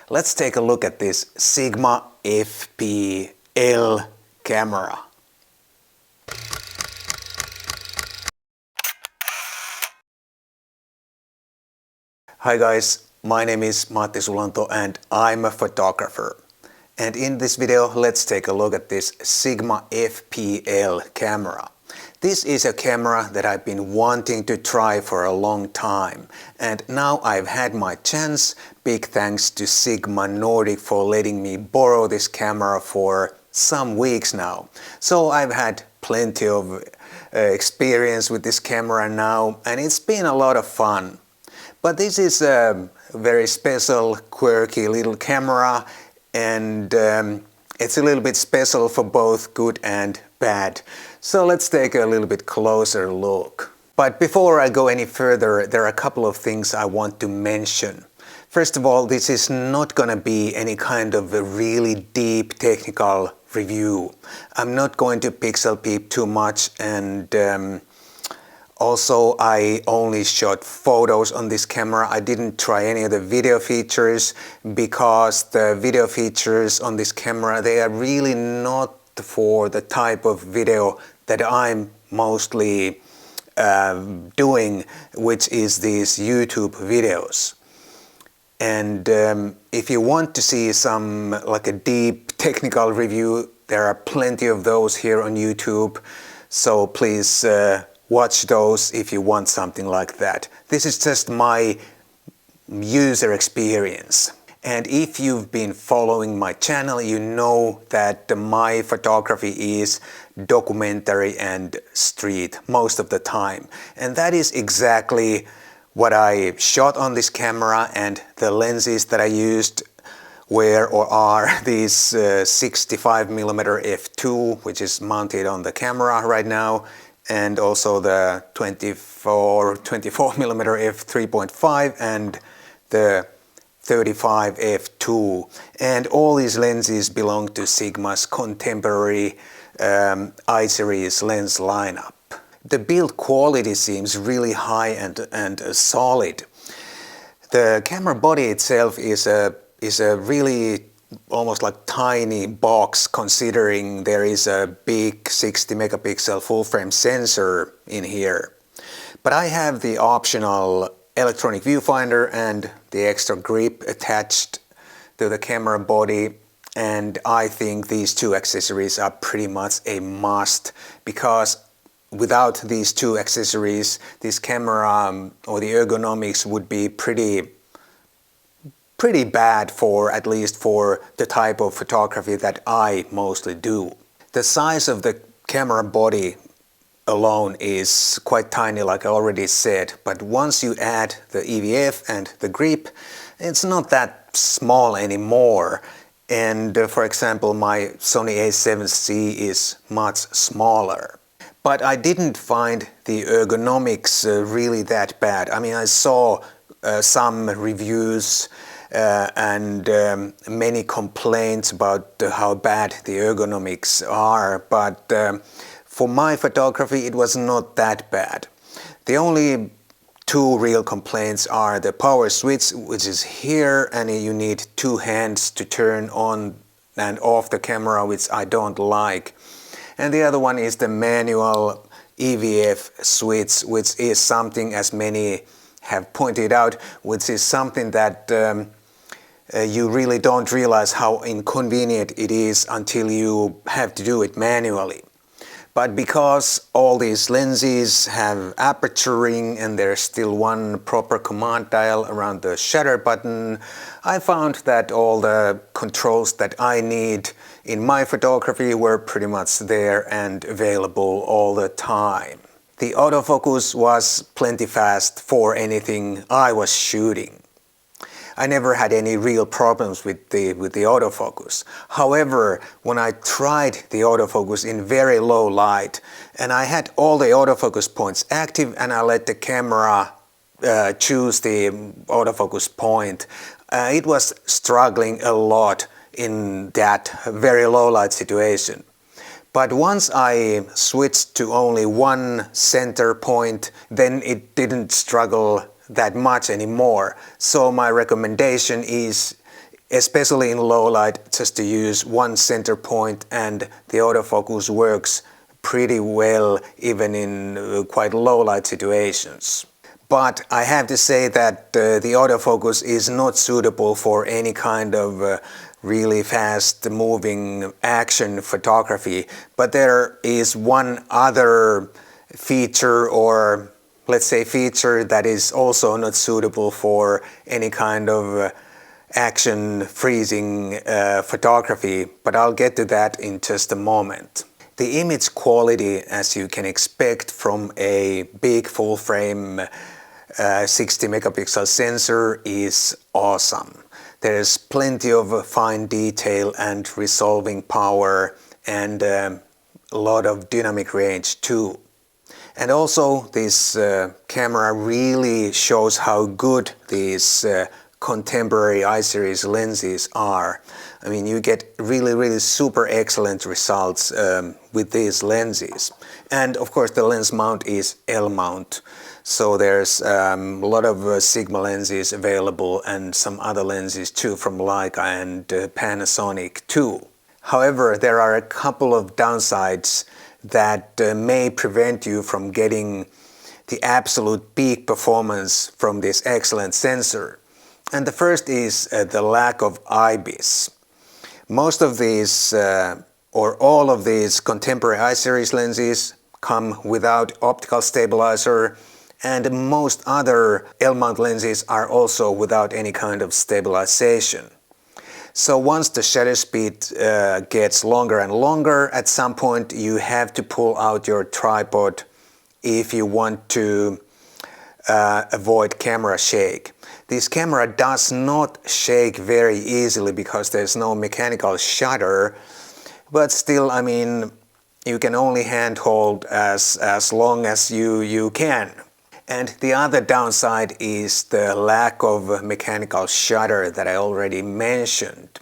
Let's take a look at this Sigma FPL camera. Hi guys, my name is Matti Sulanto and I'm a photographer. And in this video, let's take a look at this Sigma FPL camera. This is a camera that I've been wanting to try for a long time, and now I've had my chance. Big thanks to Sigma Nordic for letting me borrow this camera for some weeks now. So I've had plenty of experience with this camera now, and it's been a lot of fun. But this is a very special, quirky little camera, and it's a little bit special for both good and bad. So let's take a little bit closer look. But before I go any further, there are a couple of things I want to mention. First of all, this is not gonna be any kind of a really deep technical review. I'm not going to pixel peep too much, and also I only shot photos on this camera. I didn't try any of the video features because the video features on this camera, they are really not for the type of video that I'm mostly doing, which is these YouTube videos. And if you want to see some like a deep technical review, there are plenty of those here on YouTube, so please watch those if you want something like that. This is just my user experience. And if you've been following my channel, you know that my photography is documentary and street most of the time. And that is exactly what I shot on this camera, and the lenses that I used were or are these 65mm f2, which is mounted on the camera right now, and also the 24mm f3.5 and the 35 f2, and all these lenses belong to Sigma's contemporary I-series lens lineup. The build quality seems really high and solid. The camera body itself is a really almost like tiny box, considering there is a big 60 megapixel full frame sensor in here. But I have the optional electronic viewfinder and the extra grip attached to the camera body, and I think these two accessories are pretty much a must, because without these two accessories this camera or the ergonomics would be pretty bad, for at least for the type of photography that I mostly do. The size of the camera body alone is quite tiny, like I already said, but once you add the EVF and the grip, it's not that small anymore. And for example, my Sony a7C is much smaller. But I didn't find the ergonomics really that bad. I mean, I saw some reviews and many complaints about how bad the ergonomics are, but for my photography it was not that bad. The only two real complaints are the power switch, which is here, and you need two hands to turn on and off the camera, which I don't like. And the other one is the manual EVF switch, which is something, as many have pointed out, which is something that you really don't realize how inconvenient it is until you have to do it manually. But because all these lenses have aperturing and there's still one proper command dial around the shutter button, I found that all the controls that I need in my photography were pretty much there and available all the time. The autofocus was plenty fast for anything I was shooting. I never had any real problems with the autofocus. However, when I tried the autofocus in very low light, and I had all the autofocus points active and I let the camera choose the autofocus point, it was struggling a lot in that very low light situation. But once I switched to only one center point, then it didn't struggle that much anymore. So my recommendation is, especially in low light, just to use one center point, and the autofocus works pretty well even in quite low light situations. But I have to say that the autofocus is not suitable for any kind of really fast moving action photography. But there is one other feature, or let's say feature, that is also not suitable for any kind of action freezing photography, but I'll get to that in just a moment. The image quality, as you can expect from a big full frame 60 megapixel sensor, is awesome. There's plenty of fine detail and resolving power, and a lot of dynamic range too. And also this camera really shows how good these contemporary I-series lenses are. I mean, you get really super excellent results with these lenses. And of course the lens mount is L-mount. So there's a lot of Sigma lenses available, and some other lenses too from Leica and Panasonic too. However, there are a couple of downsides that may prevent you from getting the absolute peak performance from this excellent sensor. And the first is the lack of IBIS. Most of these, or all of these contemporary I-series lenses come without optical stabilizer, and most other L-mount lenses are also without any kind of stabilization. So once the shutter speed gets longer and longer, at some point you have to pull out your tripod if you want to avoid camera shake. This camera does not shake very easily because there's no mechanical shutter, but still, I mean, you can only handhold as long as you can. And the other downside is the lack of mechanical shutter that I already mentioned.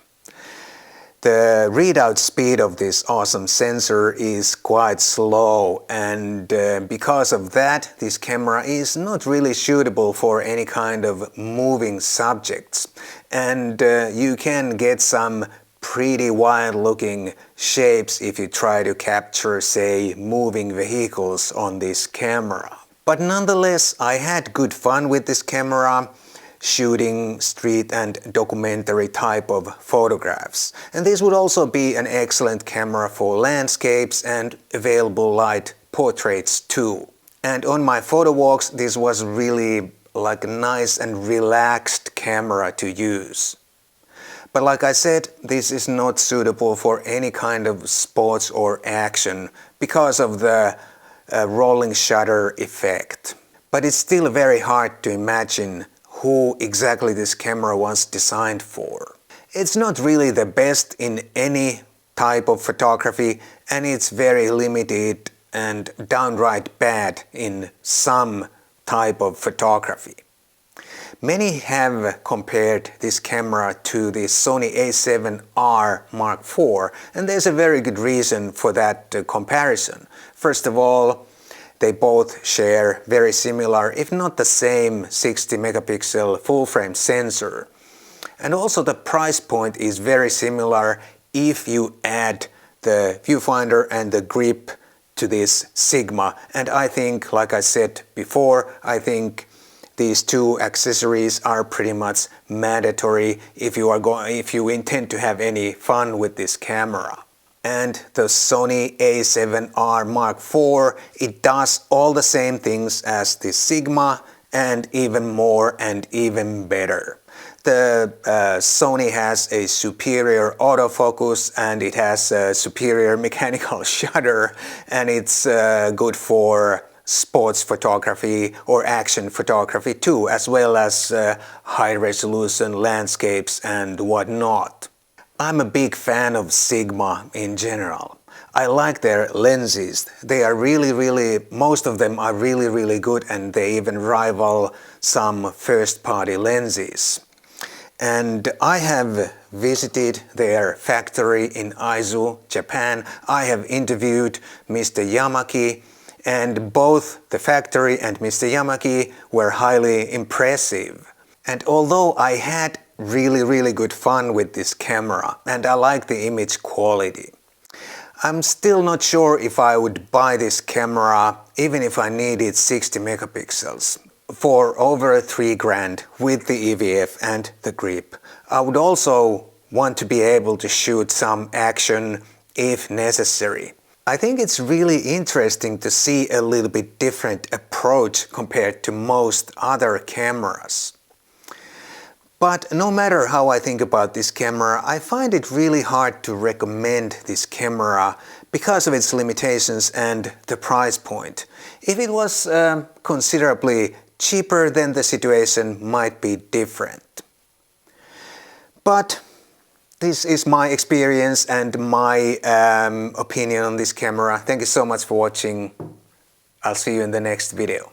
The readout speed of this awesome sensor is quite slow, and because of that, this camera is not really suitable for any kind of moving subjects. And you can get some pretty wild looking shapes if you try to capture, say, moving vehicles on this camera. But nonetheless, I had good fun with this camera, shooting street and documentary type of photographs. And this would also be an excellent camera for landscapes and available light portraits too. And on my photo walks, this was really like a nice and relaxed camera to use. But like I said, this is not suitable for any kind of sports or action because of the rolling shutter effect. But it's still very hard to imagine who exactly this camera was designed for. It's not really the best in any type of photography, and it's very limited and downright bad in some type of photography. Many have compared this camera to the Sony A7R Mark IV, and there's a very good reason for that comparison. First of all, they both share very similar, if not the same, 60 megapixel full frame sensor. And also the price point is very similar if you add the viewfinder and the grip to this Sigma. And I think, like I said before, I think these two accessories are pretty much mandatory if you intend to have any fun with this camera. And the Sony A7R Mark IV, it does all the same things as the Sigma, and even more and even better. The Sony has a superior autofocus, and it has a superior mechanical shutter, and it's good for sports photography or action photography too, as well as high resolution landscapes and whatnot. I'm a big fan of Sigma in general. I like their lenses. They are most of them are really good, and they even rival some first-party lenses. And I have visited their factory in Aizu, Japan. I have interviewed Mr. Yamaki, and both the factory and Mr. Yamaki were highly impressive. And although I had really good fun with this camera, and I like the image quality. I'm still not sure if I would buy this camera even if I needed 60 megapixels. For over 3 grand with the EVF and the grip. I would also want to be able to shoot some action if necessary. I think it's really interesting to see a little bit different approach compared to most other cameras. But no matter how I think about this camera, I find it really hard to recommend this camera because of its limitations and the price point. If it was considerably cheaper, then the situation might be different. But this is my experience and my opinion on this camera. Thank you so much for watching. I'll see you in the next video.